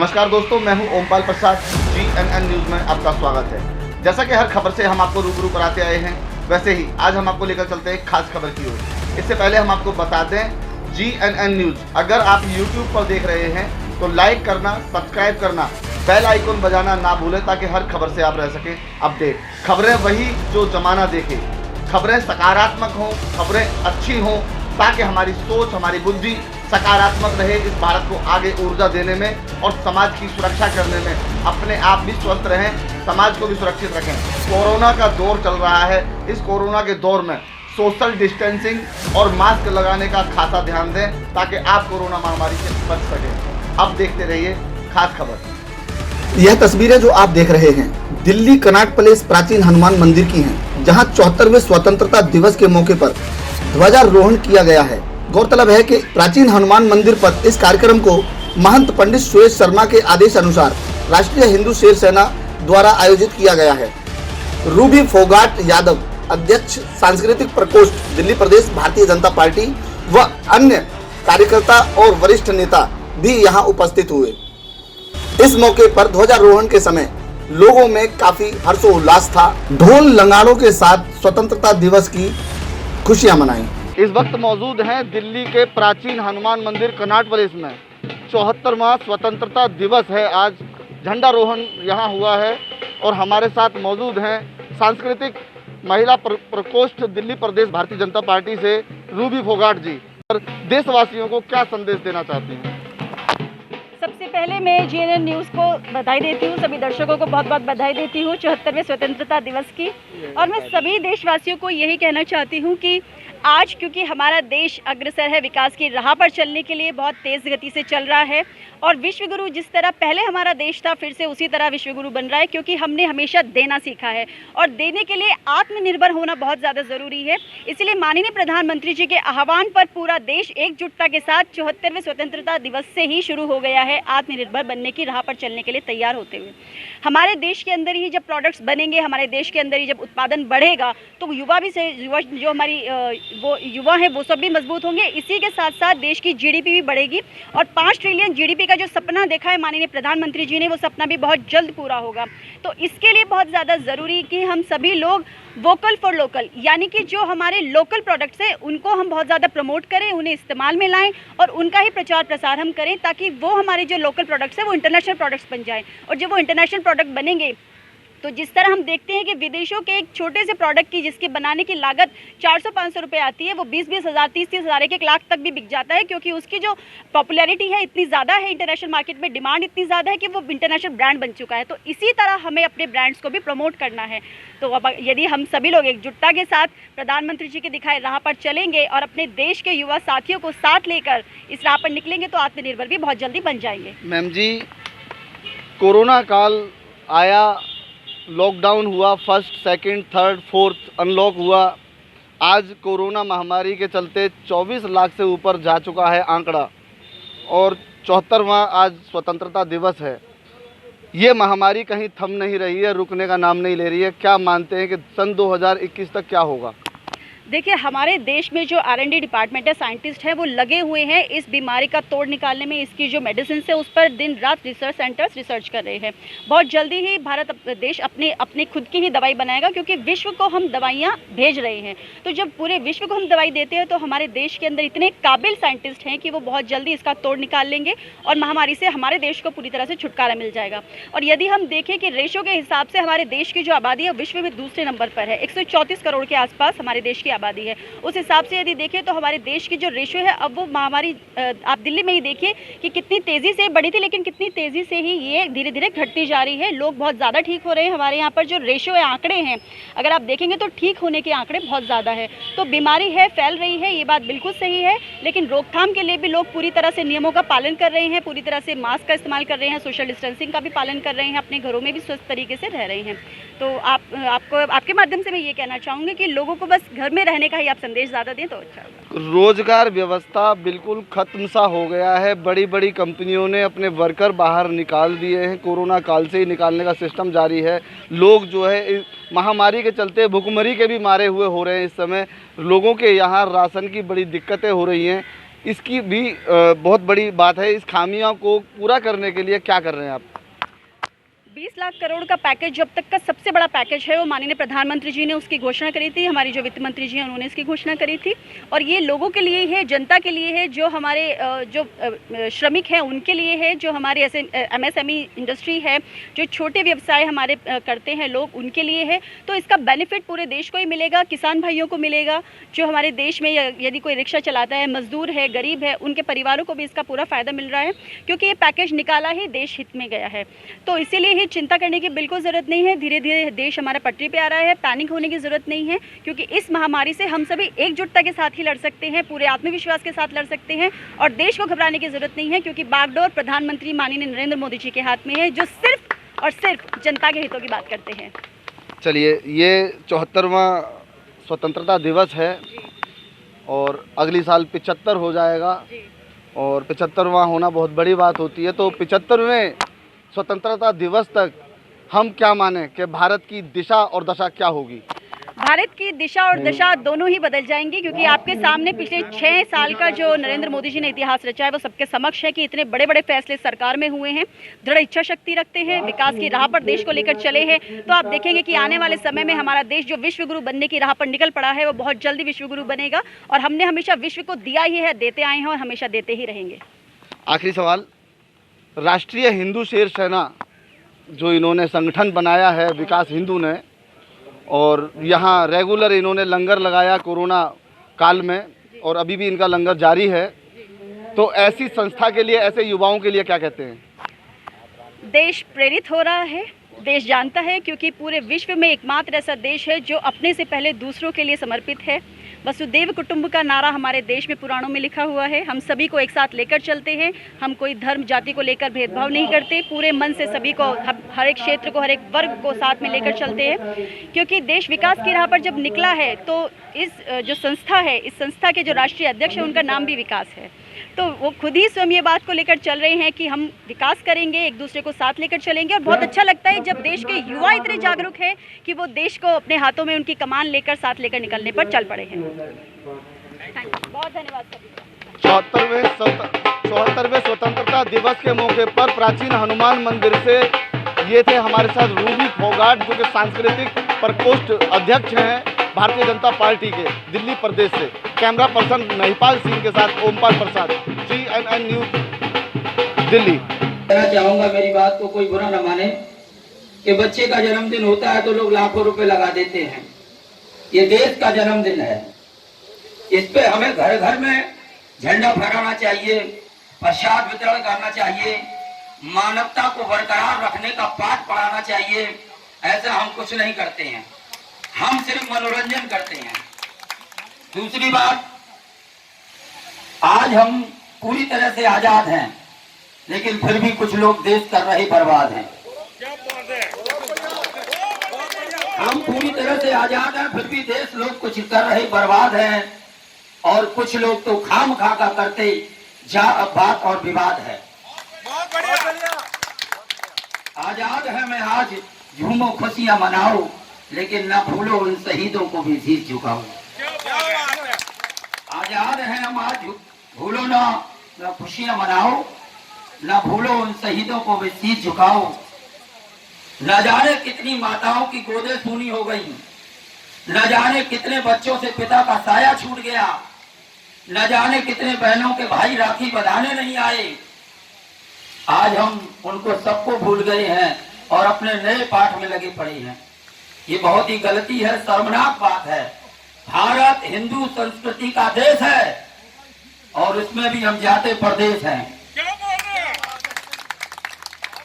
नमस्कार दोस्तों, मैं हूं ओमपाल प्रसाद। GNN न्यूज़ में आपका स्वागत है। जैसा कि हर खबर से हम आपको रूबरू कराते आए हैं, वैसे ही आज हम आपको लेकर चलते हैं खास खबर की ओर। इससे पहले हम आपको बता दें, GNN न्यूज़ अगर आप YouTube पर देख रहे हैं तो लाइक करना, सब्सक्राइब करना, बेल आइकन बजाना ना भूलें ताकि हर खबर से आप रह सकें अपडेट। खबरें वही जो जमाना देखे, खबरें सकारात्मक हों, खबरें अच्छी हों, ताकि हमारी सोच, हमारी बुद्धि सकारात्मक रहे, इस भारत को आगे ऊर्जा देने में और समाज की सुरक्षा करने में। अपने आप भी स्वस्थ रहें, समाज को भी सुरक्षित रखें। कोरोना का दौर चल रहा है, इस कोरोना के दौर में सोशल डिस्टेंसिंग और मास्क लगाने का खासा ध्यान दें ताकि आप कोरोना महामारी से बच सकें। अब देखते रहिए खास खबर। यह तस्वीरें जो आप देख रहे हैं दिल्ली कनॉट प्लेस प्राचीन हनुमान मंदिर की हैं, जहां 74वें स्वतंत्रता दिवस के मौके पर ध्वजारोहण किया गया है। गौरतलब है कि प्राचीन हनुमान मंदिर पर इस कार्यक्रम को महंत पंडित सुरेश शर्मा के आदेश अनुसार राष्ट्रीय हिंदू शेर सेना द्वारा आयोजित किया गया है। रूबी फोगाट यादव, अध्यक्ष सांस्कृतिक प्रकोष्ठ दिल्ली प्रदेश भारतीय जनता पार्टी व अन्य कार्यकर्ता और वरिष्ठ नेता भी यहाँ उपस्थित हुए। इस मौके पर ध्वजारोहण के समय लोगों में काफी हर्षोल्लास था। ढोल नगाड़ों के साथ स्वतंत्रता दिवस की खुशियां मनाई। इस वक्त मौजूद हैं दिल्ली के प्राचीन हनुमान मंदिर कनॉट प्लेस में। 74वां स्वतंत्रता दिवस है आज। झंडारोहण यहाँ हुआ है और हमारे साथ मौजूद हैं सांस्कृतिक महिला प्रकोष्ठ दिल्ली प्रदेश भारतीय जनता पार्टी से रूबी फोगाट जी। और देशवासियों को क्या संदेश देना चाहती हैं? सबसे पहले मैं GNN न्यूज़ को बधाई देती हूँ, सभी दर्शकों को बहुत बहुत बधाई देती हूँ 74वें स्वतंत्रता दिवस की। और मैं सभी देशवासियों को यही कहना चाहती हूँ कि आज क्योंकि हमारा देश अग्रसर है, विकास की राह पर चलने के लिए बहुत तेज़ गति से चल रहा है और विश्व गुरु जिस तरह पहले हमारा देश था फिर से उसी तरह विश्व गुरु बन रहा है, क्योंकि हमने हमेशा देना सीखा है और देने के लिए आत्मनिर्भर होना बहुत ज़्यादा ज़रूरी है। इसलिए माननीय प्रधानमंत्री जी के आह्वान पर पूरा देश एकजुटता के साथ 74वें स्वतंत्रता दिवस से ही शुरू हो गया है आत्मनिर्भर बनने की राह पर चलने के लिए तैयार होते हुए। हमारे देश के अंदर ही जब प्रोडक्ट्स बनेंगे, हमारे देश के अंदर ही जब उत्पादन बढ़ेगा तो युवा भी जो हमारी वो युवा है वो सब भी मजबूत होंगे। इसी के साथ साथ देश की GDP भी बढ़ेगी और 5 ट्रिलियन GDP का जो सपना देखा है माननीय प्रधानमंत्री जी ने, वो सपना भी बहुत जल्द पूरा होगा। तो इसके लिए बहुत ज़्यादा ज़रूरी कि हम सभी लोग वोकल फॉर लोकल, यानी कि जो हमारे लोकल प्रोडक्ट्स हैं उनको हम बहुत ज़्यादा प्रमोट करें, उन्हें इस्तेमाल में लाएं और उनका ही प्रचार प्रसार हम करें ताकि वो हमारे जो लोकल प्रोडक्ट्स हैं वो इंटरनेशनल प्रोडक्ट्स बन जाएं। और जब वो इंटरनेशनल प्रोडक्ट बनेंगे तो जिस तरह हम देखते हैं कि विदेशों के एक छोटे से प्रोडक्ट की जिसकी बनाने की लागत 400-500 रुपये आती है, वो 20-20 हज़ार, 30-30 हज़ार, 1 लाख तक भी बिक जाता है, क्योंकि उसकी जो पॉपुलैरिटी है इतनी ज़्यादा है, इंटरनेशनल मार्केट में डिमांड इतनी ज़्यादा है कि वो इंटरनेशनल ब्रांड बन चुका है। तो इसी तरह हमें अपने ब्रांड्स को भी प्रमोट करना है। तो अब यदि हम सभी लोग एकजुटता के साथ प्रधानमंत्री जी के दिखाए राह पर चलेंगे और अपने देश के युवा साथियों को साथ लेकर इस राह पर निकलेंगे तो आत्मनिर्भर भी बहुत जल्दी बन जाएंगे। मैम जी, कोरोना काल आया, लॉकडाउन हुआ, first, second, third, fourth unlock हुआ। आज कोरोना महामारी के चलते 24 लाख से ऊपर जा चुका है आंकड़ा और 74वां आज स्वतंत्रता दिवस है। ये महामारी कहीं थम नहीं रही है, रुकने का नाम नहीं ले रही है। क्या मानते हैं कि सन 2021 तक क्या होगा? देखिए, हमारे देश में जो R&D डिपार्टमेंट है, साइंटिस्ट हैं, वो लगे हुए हैं इस बीमारी का तोड़ निकालने में। इसकी जो मेडिसिन है उस पर दिन रात रिसर्च सेंटर्स रिसर्च कर रहे हैं। बहुत जल्दी ही भारत देश अपने खुद की ही दवाई बनाएगा, क्योंकि विश्व को हम दवाइयाँ भेज रहे हैं। तो जब पूरे विश्व को हम दवाई देते हैं तो हमारे देश के अंदर इतने काबिल साइंटिस्ट हैं कि वो बहुत जल्दी इसका तोड़ निकाल लेंगे और महामारी से हमारे देश को पूरी तरह से छुटकारा मिल जाएगा। और यदि हम देखें कि रेशो के हिसाब से हमारे देश की जो आबादी है विश्व में दूसरे नंबर पर है, 134 करोड़ के आसपास हमारे देश की आबादी है। उस हिसाब से यदि देखें तो हमारे देश की जो रेशो है, अब वो महामारी आप दिल्ली में ही देखिए कि कितनी तेज़ी से बढ़ी थी, लेकिन कितनी तेज़ी से ही ये धीरे धीरे घटती जा रही है। लोग बहुत ज़्यादा ठीक हो रहे हैं। हमारे यहाँ पर जो रेशो है, आंकड़े हैं, अगर आप देखेंगे तो ठीक होने के आंकड़े बहुत ज़्यादा है। तो बीमारी है, फैल रही है, ये बात बिल्कुल सही है, लेकिन रोकथाम के लिए भी लोग पूरी तरह से नियमों का पालन कर रहे हैं, पूरी तरह से मास्क का इस्तेमाल कर रहे हैं, सोशल डिस्टेंसिंग का भी पालन कर रहे हैं, अपने घरों में भी स्वस्थ तरीके से रह रहे हैं। तो आपके माध्यम से मैं ये कहना चाहूँगी कि लोगों को बस घर में रहने का ही आप संदेश ज़्यादा दें तो अच्छा होगा। रोजगार व्यवस्था बिल्कुल खत्म सा हो गया है। बड़ी बड़ी कंपनियों ने अपने वर्कर बाहर निकाल दिए हैं। कोरोना काल से ही निकालने का सिस्टम जारी है। लोग जो है महामारी के चलते भुखमरी के भी मारे हुए हो रहे हैं। इस समय लोगों के यहाँ राशन की बड़ी दिक्कतें हो रही हैं। इसकी भी बहुत बड़ी बात है। इस खामियों को पूरा करने के लिए क्या कर रहे हैं आप? 20 लाख करोड़ का पैकेज जो अब तक का सबसे बड़ा पैकेज है वो माननीय प्रधानमंत्री जी ने उसकी घोषणा करी थी। हमारी जो वित्त मंत्री जी हैं उन्होंने इसकी घोषणा करी थी और ये लोगों के लिए है, जनता के लिए है, जो हमारे जो श्रमिक हैं उनके लिए है, जो हमारे ऐसे MSME इंडस्ट्री है, जो छोटे व्यवसाय हमारे करते हैं लोग, उनके लिए है। तो इसका बेनिफिट पूरे देश को ही मिलेगा, किसान भाइयों को मिलेगा, जो हमारे देश में यदि कोई रिक्शा चलाता है, मजदूर है, गरीब है, उनके परिवारों को भी इसका पूरा फ़ायदा मिल रहा है, क्योंकि ये पैकेज निकाला ही देश हित में गया है। तो इसीलिए चिंता करने की बिल्कुल ज़रूरत नहीं है। धीरे धीरे देश हमारा पटरी पे आ रहा है, पैनिक होने की ज़रूरत नहीं है, क्योंकि इस महामारी से हम सभी एकजुटता के साथ ही लड़ सकते हैं, पूरे आत्मविश्वास के साथ लड़ सकते हैं और देश को घबराने की ज़रूरत नहीं है, क्योंकि बागडोर प्रधानमंत्री माननीय नरेंद्र मोदी जी के हाथ में है, जो सिर्फ और सिर्फ जनता के हितों की बात करते हैं। चलिए, ये 74वां स्वतंत्रता दिवस है और अगली साल 75 हो जाएगा और 75वां होना बहुत बड़ी बात होती है। तो 75वें स्वतंत्रता दिवस तक हम क्या माने कि भारत की दिशा और दशा क्या होगी? भारत की दिशा और दशा दोनों ही बदल जाएंगी, क्योंकि आपके सामने पिछले 6 साल का जो नरेंद्र मोदी जी ने इतिहास रचा है वो सबके समक्ष है कि इतने बड़े बड़े फैसले सरकार में हुए हैं, दृढ़ इच्छा शक्ति रखते हैं, विकास की राह पर देश को लेकर चले हैं। तो आप देखेंगे कि आने वाले समय में हमारा देश जो विश्व गुरु बनने की राह पर निकल पड़ा है वो बहुत जल्दी विश्व गुरु बनेगा और हमने हमेशा विश्व को दिया ही है, देते आए हैं और हमेशा देते ही रहेंगे। आखिरी सवाल, राष्ट्रीय हिंदू शेर सेना जो इन्होंने संगठन बनाया है विकास हिंदू ने, और यहाँ रेगुलर इन्होंने लंगर लगाया कोरोना काल में और अभी भी इनका लंगर जारी है, तो ऐसी संस्था के लिए, ऐसे युवाओं के लिए क्या कहते हैं? देश प्रेरित हो रहा है, देश जानता है, क्योंकि पूरे विश्व में एकमात्र ऐसा देश है जो अपने से पहले दूसरों के लिए समर्पित है। वसुदेव कुटुंब का नारा हमारे देश में पुराणों में लिखा हुआ है। हम सभी को एक साथ लेकर चलते हैं, हम कोई धर्म जाति को लेकर भेदभाव नहीं करते, पूरे मन से सभी को, हर एक क्षेत्र को, हर एक वर्ग को साथ में लेकर चलते हैं, क्योंकि देश विकास की राह पर जब निकला है तो इस जो संस्था है, इस संस्था के जो राष्ट्रीय अध्यक्ष हैं उनका नाम भी विकास है। तो वो खुद ही स्वयं ये बात को लेकर चल रहे हैं कि हम विकास करेंगे, एक दूसरे को साथ लेकर चलेंगे। और बहुत अच्छा लगता है जब देश के युवा इतने जागरूक हैं कि वो देश को अपने हाथों में उनकी कमान लेकर साथ लेकर निकलने पर चल पड़े हैं। बहुत धन्यवाद सर। 74वें स्वतंत्रता दिवस के मौके पर प्राचीन हनुमान मंदिर से ये थे हमारे साथ रूबी फोगाट, जो कि सांस्कृतिक प्रकोष्ठ अध्यक्ष हैं भारतीय जनता पार्टी के दिल्ली प्रदेश से। कैमरा पर्सन महिपाल सिंह के साथ ओमपाल प्रसाद, CNN न्यूज, दिल्ली। कहना चाहूँगा, मेरी बात को कोई बुरा न माने, कि बच्चे का जन्मदिन होता है तो लोग लाखों रुपए लगा देते हैं। ये देश का जन्मदिन है, इस पे हमें घर घर में झंडा फहराना चाहिए, प्रसाद वितरण करना चाहिए, मानवता को बरकरार रखने का पाठ पढ़ाना चाहिए। ऐसा हम कुछ नहीं करते हैं, हम सिर्फ मनोरंजन करते हैं। दूसरी बात, आज हम पूरी तरह से आजाद हैं, लेकिन फिर भी कुछ लोग देश कर रहे बर्बाद हैं। हम पूरी तरह से आजाद हैं, फिर भी देश लोग कुछ कर रहे बर्बाद हैं, और कुछ लोग तो खाम खा का करते जा बात और विवाद है। आजाद है मैं आज, झूमो खुशियां मनाओ, लेकिन ना भूलो उन शहीदों को भी शीश झुकाओ। आजाद है हम आज, भूलो ना खुशियां मनाओ, ना भूलो उन शहीदों को भी शीश झुकाओ। न जाने कितनी माताओं की गोदें सूनी हो गई, न जाने कितने बच्चों से पिता का साया छूट गया, न जाने कितने बहनों के भाई राखी बंधाने नहीं आए। आज हम उनको सबको भूल गए हैं और अपने नए पाठ में लगे पड़े हैं। ये बहुत ही गलती है, शर्मनाक बात है। भारत हिंदू संस्कृति का देश है और इसमें भी हम जाते प्रदेश हैं।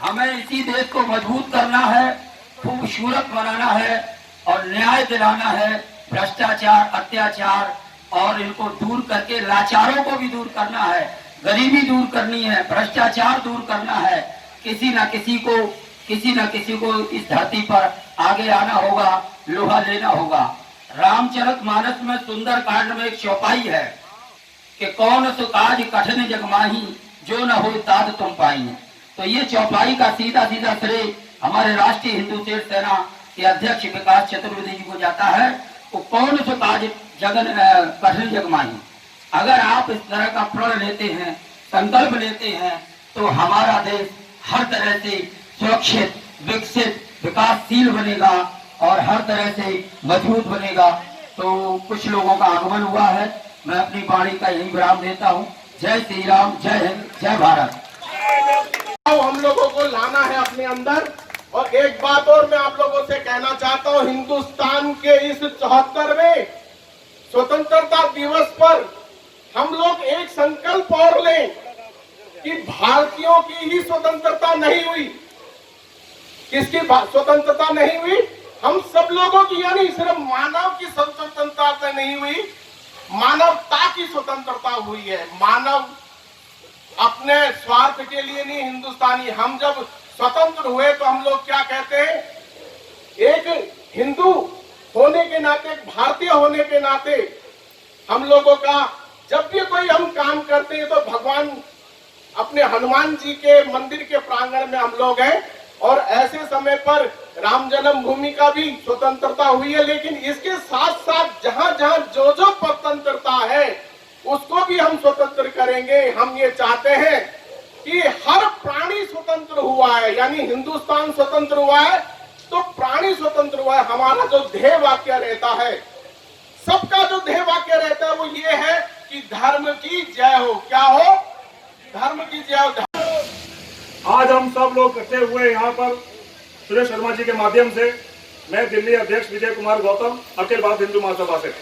हमें इसी देश को मजबूत करना है, खूबसूरत बनाना है और न्याय दिलाना है। भ्रष्टाचार, अत्याचार और इनको दूर करके लाचारों को भी दूर करना है, गरीबी दूर करनी है, भ्रष्टाचार दूर करना है। किसी न किसी को इस धरती पर आगे आना होगा, लोहा लेना होगा। रामचरितमानस में सुंदर कांड में एक चौपाई है कि कौन सो काज कठिन जग माही, जो न हो ताद तुम पाई। तो ये चौपाई का सीधा सीधा श्रेय हमारे राष्ट्रीय हिंदू शेर सेना के अध्यक्ष विकास चतुर्वेदी जी को जाता है। तो कौन सो काज कठिन जग माही। अगर आप इस तरह का प्रण लेते हैं, संकल्प लेते हैं, तो हमारा देश हर तरह से सुरक्षित, विकसित, विकासशील बनेगा और हर तरह से मजबूत बनेगा। तो कुछ लोगों का आगमन हुआ है, मैं अपनी वाणी का यही विराम देता हूँ। जय श्री राम, जय हिंद, जय भारत। हम लोगों को लाना है अपने अंदर। और एक बात और मैं आप लोगों से कहना चाहता हूं, हिंदुस्तान के इस 74वें स्वतंत्रता दिवस पर हम लोग एक संकल्प और लें कि भारतीयों की ही स्वतंत्रता नहीं हुई। किसकी स्वतंत्रता नहीं हुई? हम सब लोगों की, यानी सिर्फ मानव की स्वतंत्रता नहीं हुई, मानवता की स्वतंत्रता हुई है। मानव अपने स्वार्थ के लिए नहीं, हिंदुस्तानी। हम जब स्वतंत्र हुए तो हम लोग क्या कहते हैं, एक हिंदू होने के नाते, एक भारतीय होने के नाते हम लोगों का जब भी कोई हम काम करते हैं तो भगवान अपने हनुमान जी के मंदिर के प्रांगण में हम लोग हैं। और ऐसे समय पर राम जन्मभूमि का भी स्वतंत्रता हुई है। लेकिन इसके साथ साथ जहां जहां जो स्वतंत्रता है उसको भी हम स्वतंत्र करेंगे। हम ये चाहते हैं कि हर प्राणी स्वतंत्र हुआ है, यानी हिंदुस्तान स्वतंत्र हुआ है तो प्राणी स्वतंत्र हुआ है। हमारा जो ध्येय वाक्य रहता है, सबका जो ध्येय वाक्य रहता है वो ये है कि धर्म की जय हो। क्या हो? धर्म की जय हो। आज हम सब लोग इकट्ठे हुए यहाँ पर सुरेश शर्मा जी के माध्यम से। मैं दिल्ली अध्यक्ष विजय कुमार गौतम, अखिल भारत हिंदू महासभा से।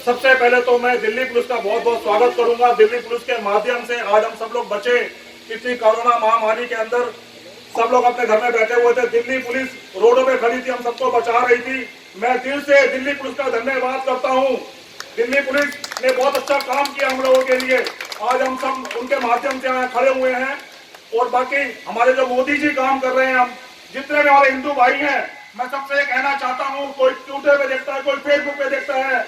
सबसे पहले तो मैं दिल्ली पुलिस का बहुत बहुत स्वागत करूंगा। दिल्ली पुलिस के माध्यम से आज हम सब लोग बचे। इतनी कोरोना महामारी के अंदर सब लोग अपने घर में बैठे हुए थे, दिल्ली पुलिस रोडों पे खड़ी थी, हम सबको बचा रही थी। मैं दिल से दिल्ली पुलिस का धन्यवाद करता हूँ। दिल्ली पुलिस ने बहुत अच्छा काम किया हम लोगों के लिए। आज हम सब उनके माध्यम से यहाँ खड़े हुए हैं। और बाकी हमारे जो मोदी जी काम कर रहे हैं, हम जितने भी हमारे हिंदू भाई हैं, मैं सबसे ये कहना चाहता हूँ, कोई ट्विटर पे देखता है, कोई फेसबुक पे देखता है,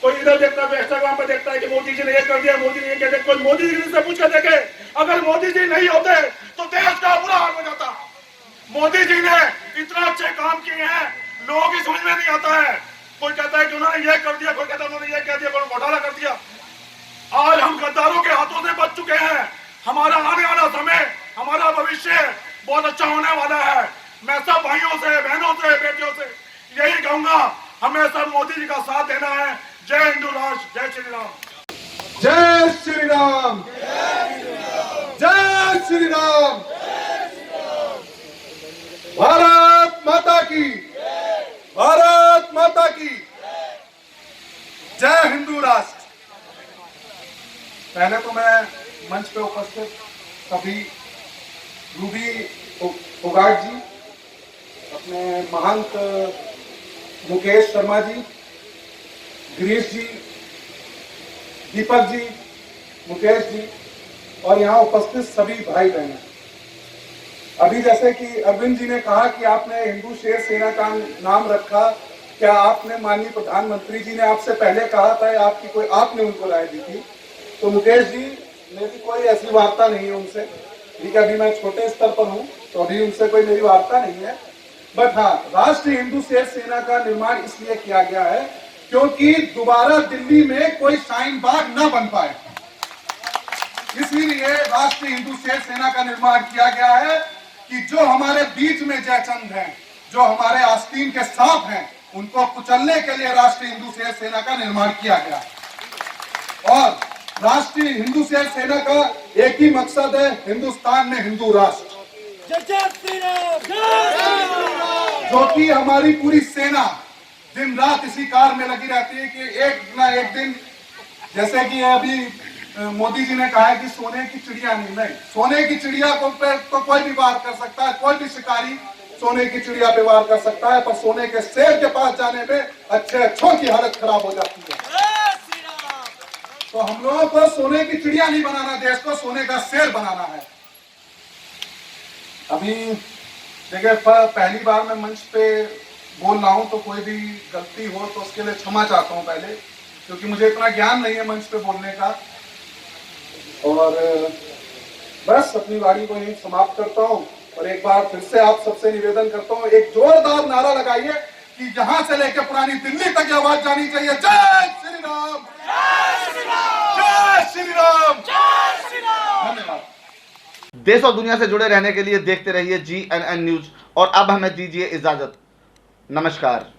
कोई इधर देखता है, इंस्टाग्राम पे देखता है कि मोदी जी ने ये कर दिया, मोदी ने ये कर दिया। कोई मोदी जी से पूछ कर देखे, अगर मोदी जी नहीं होते तो देश का बुरा हाल हो जाता। मोदी जी ने इतना अच्छे काम किए हैं, लोगों की समझ में नहीं आता है। कोई कहता है कि उन्होंने ये कर दिया, कोई कहता है उन्होंने ये कह दिया, कोई घोटाला कर दिया। आज हम गद्दारों के हाथों से बच चुके हैं। हमारा आने वाला समय, हमारा भविष्य बहुत अच्छा होने वाला है। मैं सब भाइयों से, बहनों से, बेटियों से यही कहूंगा, हमें सब मोदी जी का साथ देना है। जय हिंदू राष्ट्र, जय श्री राम। जय श्री राम, जय श्री राम। भारत माता की, भारत माता की जय। हिंदू राष्ट्र। पहले तो मैं मंच पे उपस्थित सभी रूबी फोगाट जी, अपने महंत मुकेश शर्मा जी, गिरीश जी, दीपक जी, मुकेश जी और यहाँ उपस्थित सभी भाई बहन। अभी जैसे कि अरविंद जी ने कहा कि आपने हिंदू शेर सेना का नाम रखा, क्या आपने माननीय प्रधानमंत्री जी ने आपसे पहले कहा था, आपकी कोई आपने उनको राय दी थी? तो मुकेश जी, मेरी कोई ऐसी वार्ता नहीं है उनसे, ठीक है। अभी मैं छोटे स्तर पर हूँ तो अभी उनसे कोई मेरी वार्ता नहीं है। बट हाँ, राष्ट्रीय हिंदू शेर सेना का निर्माण इसलिए किया गया है क्योंकि दोबारा दिल्ली में कोई शाहीन बाग न बन पाए, इसीलिए राष्ट्रीय हिंदू शेर सेना का निर्माण किया गया है कि जो हमारे बीच में जयचंद हैं, जो हमारे आस्तीन के सांप हैं, उनको कुचलने के लिए राष्ट्रीय हिंदू शेर सेना का निर्माण किया गया। और राष्ट्रीय हिंदू शेर सेना का एक ही मकसद है, हिंदुस्तान में हिंदू राष्ट्र। जो कि हमारी पूरी सेना दिन रात इसी कार में लगी रहती है कि एक ना एक दिन, जैसे कि अभी मोदी जी ने कहा है कि सोने की चिड़िया नहीं, सोने की चिड़िया को पे तो कोई भी वार कर सकता है, कोई भी शिकारी सोने की चिड़िया पे वार कर सकता है, पर सोने के शेर के पास जाने में अच्छों की हालत खराब हो जाती है। तो हम लोगों को सोने की चिड़िया नहीं बनाना, देश को सोने का शेर बनाना है। अभी देखिए, पहली बार मैं मंच पे बोल रहा हूँ, तो कोई भी गलती हो तो उसके लिए क्षमा चाहता हूँ पहले, क्योंकि मुझे इतना ज्ञान नहीं है मंच पे बोलने का। और बस अपनी वाणी को यही समाप्त करता हूँ और एक बार फिर से आप सबसे निवेदन करता हूँ, एक जोरदार नारा लगाइए कि जहां से लेकर पुरानी दिल्ली तक आवाज जानी चाहिए, जय श्री राम। देश और दुनिया से जुड़े रहने के लिए देखते रहिए GNN न्यूज। और अब हमें दीजिए इजाजत। नमस्कार।